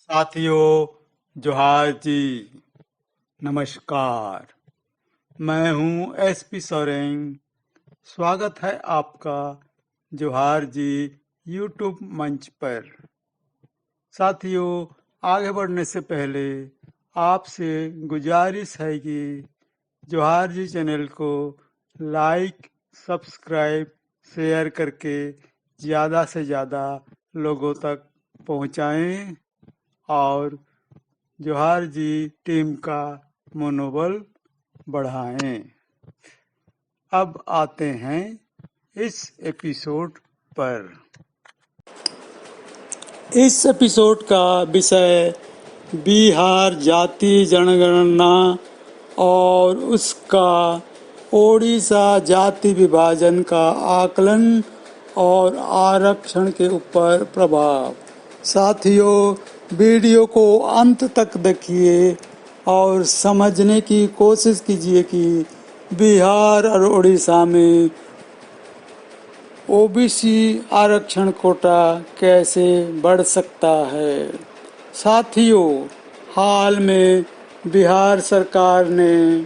साथियों जोहार जी। नमस्कार। मैं हूं एसपी सोरेन। स्वागत है आपका जोहार जी यूट्यूब मंच पर। साथियों, आगे बढ़ने से पहले आपसे गुजारिश है कि जोहार जी चैनल को लाइक, सब्सक्राइब, शेयर करके ज़्यादा से ज़्यादा लोगों तक पहुंचाएं और जोहार जी टीम का मनोबल बढ़ाएं। अब आते हैं इस एपिसोड पर। इस एपिसोड का विषय बिहार जाति जनगणना और उसका ओडिशा जाति विभाजन का आकलन और आरक्षण के ऊपर प्रभाव। साथियों, वीडियो को अंत तक देखिए और समझने की कोशिश कीजिए कि बिहार और उड़ीसा में ओबीसी आरक्षण कोटा कैसे बढ़ सकता है। साथियों, हाल में बिहार सरकार ने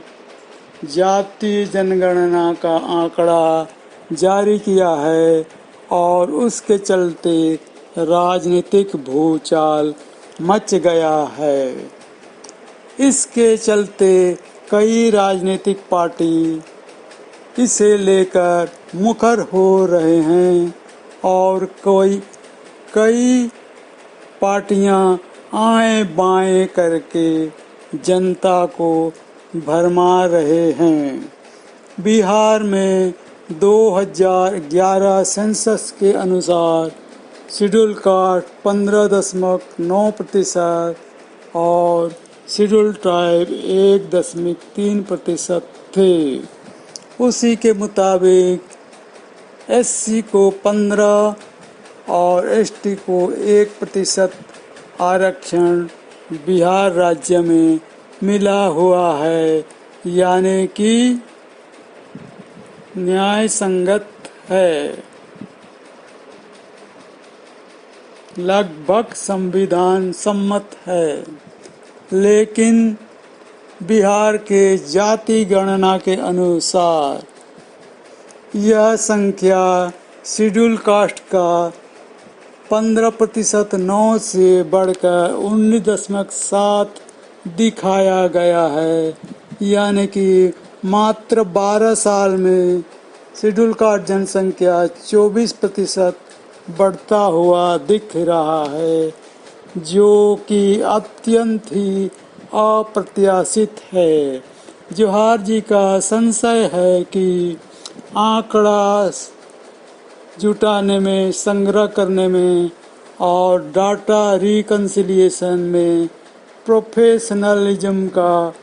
जाति जनगणना का आंकड़ा जारी किया है और उसके चलते राजनीतिक भूचाल मच गया है। इसके चलते कई राजनीतिक पार्टी इसे लेकर मुखर हो रहे हैं और कई पार्टियां आएं बाएं करके जनता को भरमा रहे हैं। बिहार में 2011 सेंसस के अनुसार शेड्यूल कास्ट 15.9% और शेड्यूल ट्राइब 1.3% थे। उसी के मुताबिक एससी को 15 और एसटी को 1% आरक्षण बिहार राज्य में मिला हुआ है, यानी कि न्याय संगत है, लगभग संविधान सम्मत है। लेकिन बिहार के जाति गणना के अनुसार यह संख्या शेड्यूल कास्ट का 15% 9 से बढ़कर 19.7 दिखाया गया है, यानी कि मात्र 12 साल में शेड्यूल कास्ट जनसंख्या 24% बढ़ता हुआ दिख रहा है, जो कि अत्यंत ही अप्रत्याशित है। जोहार जी का संशय है कि आंकड़ा जुटाने में, संग्रह करने में और डाटा रिकंसिलिएशन में प्रोफेशनलिज्म का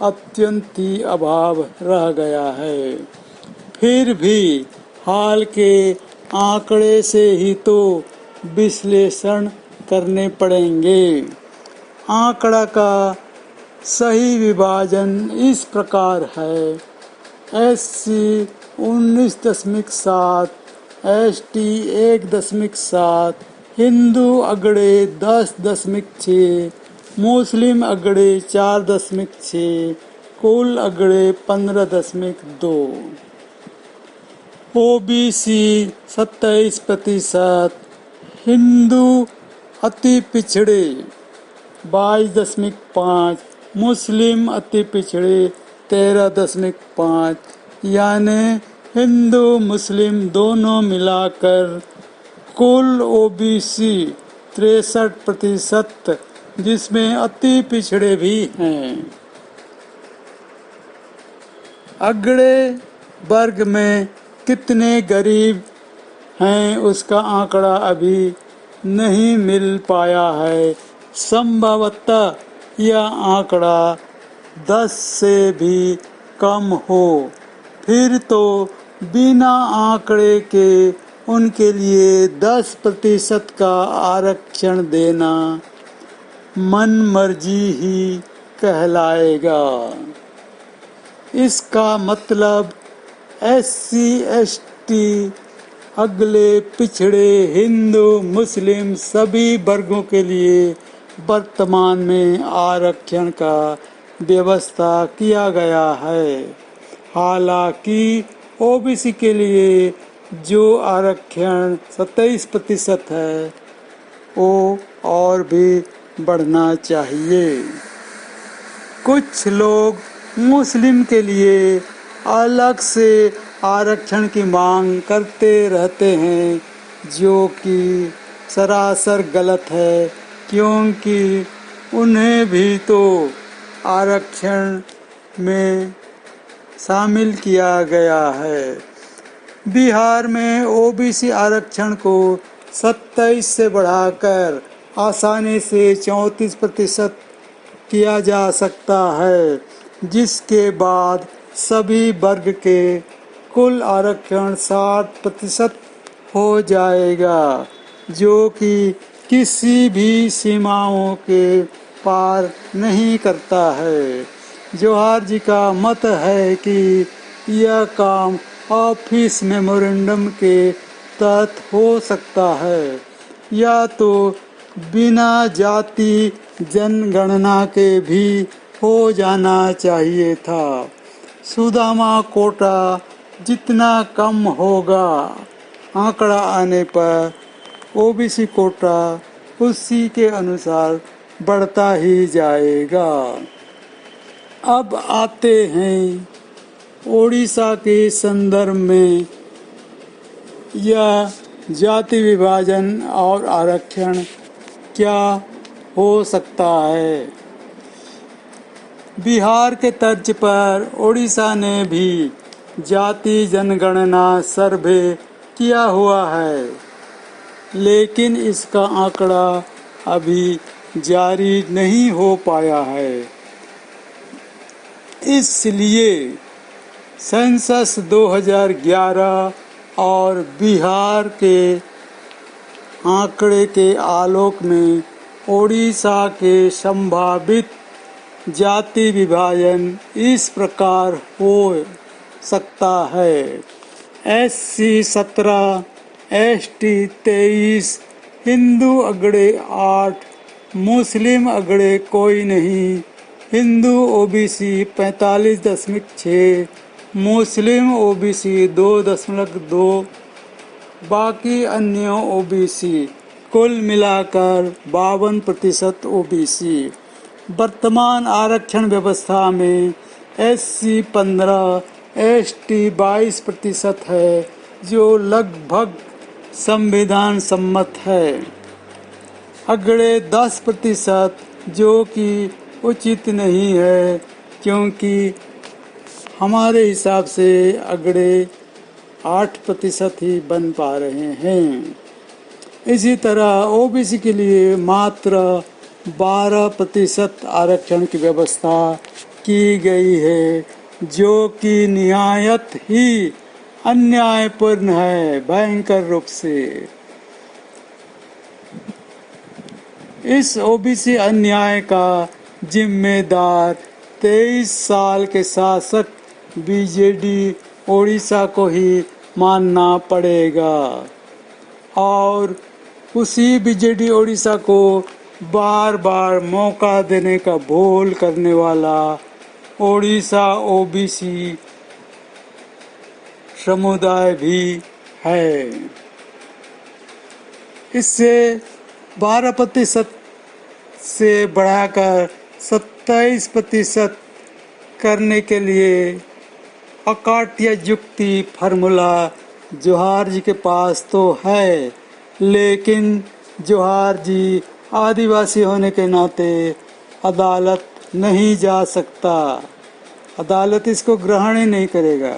अत्यंत ही अभाव रह गया है। फिर भी हाल के आंकड़े से ही तो विश्लेषण करने पड़ेंगे। आंकड़ा का सही विभाजन इस प्रकार है: एससी 19.7, एसटी 1.7, हिंदू अगड़े 10.6, मुस्लिम अगड़े 4.6, कुल अगड़े 15.2, ओबीसी 27%, हिंदू अति पिछड़े 22.5, मुस्लिम अति पिछड़े 13.5, यानी हिंदू मुस्लिम दोनों मिलाकर कुल ओबीसी 63%, जिसमें अति पिछड़े भी हैं। अगड़े वर्ग में कितने गरीब हैं उसका आंकड़ा अभी नहीं मिल पाया है। संभवतः यह आंकड़ा 10 से भी कम हो। फिर तो बिना आंकड़े के उनके लिए 10% का आरक्षण देना मनमर्जी ही कहलाएगा। इसका मतलब एससी एसटी अगले पिछड़े हिंदू मुस्लिम सभी वर्गों के लिए वर्तमान में आरक्षण का व्यवस्था किया गया है। हालांकि ओबीसी के लिए जो आरक्षण 27% है वो और भी बढ़ना चाहिए। कुछ लोग मुस्लिम के लिए अलग से आरक्षण की मांग करते रहते हैं, जो कि सरासर गलत है, क्योंकि उन्हें भी तो आरक्षण में शामिल किया गया है। बिहार में ओबीसी आरक्षण को 27 से बढ़ाकर आसानी से 34% किया जा सकता है, जिसके बाद सभी वर्ग के कुल आरक्षण 60% हो जाएगा, जो कि किसी भी सीमाओं के पार नहीं करता है। जवाहर जी का मत है कि यह काम ऑफिस मेमोरेंडम के तहत हो सकता है या तो बिना जाति जनगणना के भी हो जाना चाहिए था। सुदामा कोटा जितना कम होगा, आंकड़ा आने पर ओबीसी कोटा उसी के अनुसार बढ़ता ही जाएगा। अब आते हैं ओडिशा के संदर्भ में यह जाति विभाजन और आरक्षण क्या हो सकता है। बिहार के तर्ज पर ओडिशा ने भी जाति जनगणना सर्वे किया हुआ है, लेकिन इसका आंकड़ा अभी जारी नहीं हो पाया है। इसलिए सेंसस 2011 और बिहार के आंकड़े के आलोक में ओडिशा के संभावित जाति विभाजन इस प्रकार हो सकता है। SC 17, ST 23, हिंदू अगड़े 8, मुस्लिम अगड़े कोई नहीं, हिंदू ओबीसी 45.6, मुस्लिम ओबीसी 2.2, बाकी अन्य ओबीसी, कुल मिलाकर 52% ओबीसी। वर्तमान आरक्षण व्यवस्था में SC 15, ST 22% है, जो लगभग संविधान सम्मत है। अगड़े 10%, जो कि उचित नहीं है, क्योंकि हमारे हिसाब से अगड़े 8% ही बन पा रहे हैं। इसी तरह ओबीसी के लिए मात्र 12% आरक्षण की व्यवस्था की गई है, जो कि निहायत ही अन्यायपूर्ण है, भयंकर रूप से। इस ओबीसी अन्याय का जिम्मेदार 23 साल के शासक बीजेडी ओडिशा को ही मानना पड़ेगा, और उसी बीजेडी ओडिशा को बार बार मौका देने का भूल करने वाला ओडिशा ओबीसी समुदाय भी है। इससे 12% से बढ़ाकर 27% करने के लिए अकाट्य युक्ति फार्मूला जवाहर जी के पास तो है, लेकिन जवाहर जी आदिवासी होने के नाते अदालत नहीं जा सकता, अदालत इसको ग्रहण ही नहीं करेगा।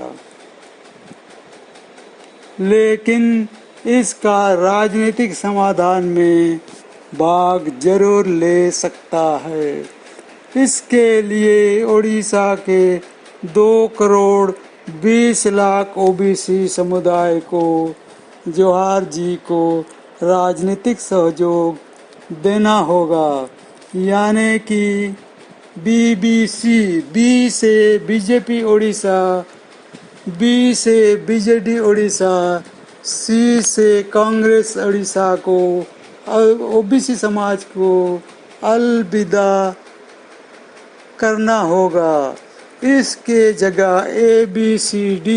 लेकिन इसका राजनीतिक समाधान में भाग जरूर ले सकता है। इसके लिए ओडिशा के 2 करोड़ 20 लाख ओबीसी समुदाय को जवाहर जी को राजनीतिक सहयोग देना होगा, यानी कि बी से बीजेपी ओडिशा, बी से बीजेडी ओडिशा, सी से कांग्रेस ओडिशा को, ओबीसी समाज को अलविदा करना होगा। इसके जगह ABCD,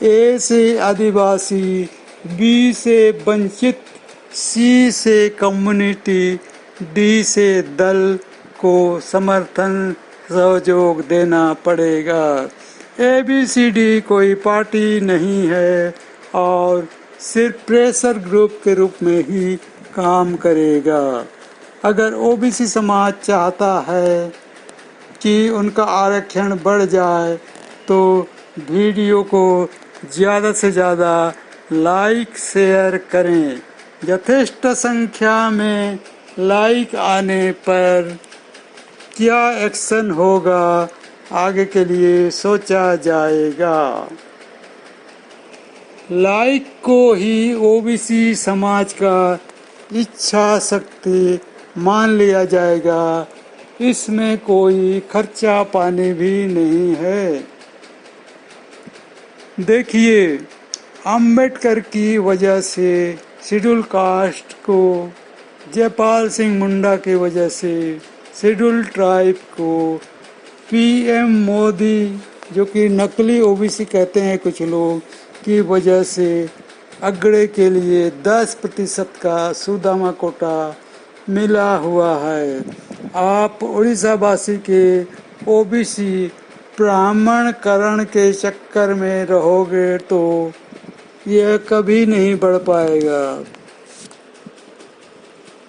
A से आदिवासी, B से वंचित, C से कम्युनिटी, D से दल को समर्थन सहयोग देना पड़ेगा। ABCD कोई पार्टी नहीं है और सिर्फ प्रेशर ग्रुप के रूप में ही काम करेगा। अगर OBC समाज चाहता है कि उनका आरक्षण बढ़ जाए तो वीडियो को ज़्यादा से ज़्यादा लाइक शेयर करें। यथेष्ट संख्या में लाइक आने पर क्या एक्शन होगा, आगे के लिए सोचा जाएगा। लाइक को ही OBC समाज का इच्छा शक्ति मान लिया जाएगा। इसमें कोई खर्चा पानी भी नहीं है। देखिए, अंबेडकर की वजह से शेड्यूल कास्ट को, जयपाल सिंह मुंडा की वजह से शेड्यूल ट्राइब को, PM मोदी जो कि नकली OBC कहते हैं कुछ लोग, की वजह से अगड़े के लिए 10% का सुदामा कोटा मिला हुआ है। आप उड़ीसा वासी के OBC ब्राह्मणकरण के चक्कर में रहोगे तो यह कभी नहीं बढ़ पाएगा,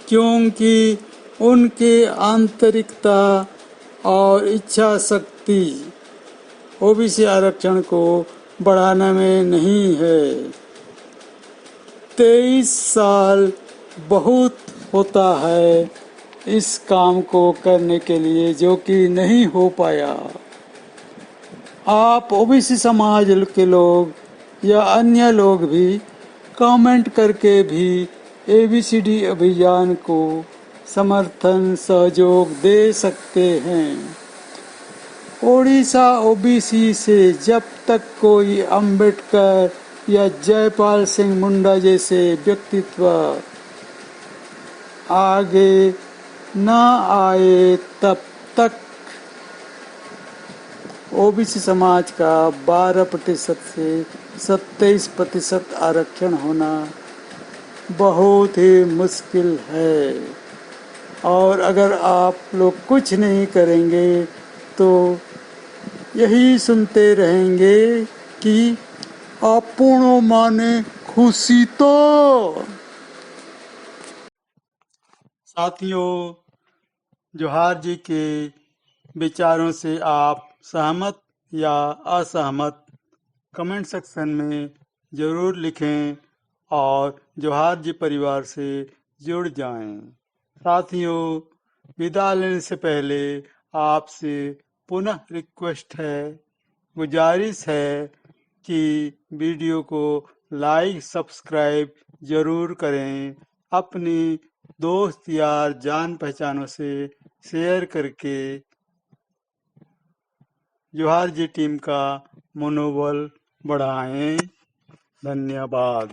क्योंकि उनके आंतरिकता और इच्छा शक्ति OBC आरक्षण को बढ़ाने में नहीं है। 23 साल बहुत होता है इस काम को करने के लिए, जो कि नहीं हो पाया। आप OBC समाज के लोग या अन्य लोग भी कमेंट करके भी ABCD अभियान को समर्थन सहयोग दे सकते हैं। ओडिशा OBC से जब तक कोई अंबेडकर या जयपाल सिंह मुंडा जैसे व्यक्तित्व आगे न आए तब तक OBC समाज का 12% से 27% आरक्षण होना बहुत ही मुश्किल है। और अगर आप लोग कुछ नहीं करेंगे तो यही सुनते रहेंगे कि आपनो माने खुशी। तो साथियों, जोहार जी के विचारों से आप सहमत या असहमत कमेंट सेक्शन में ज़रूर लिखें और जोहार जी परिवार से जुड़ जाएं। साथियों, विदा लेने से पहले आपसे पुनः रिक्वेस्ट है, गुजारिश है कि वीडियो को लाइक सब्सक्राइब ज़रूर करें। अपनी दोस्त यार जान पहचानों से शेयर करके जोहार जी टीम का मनोबल बढ़ाएं। धन्यवाद।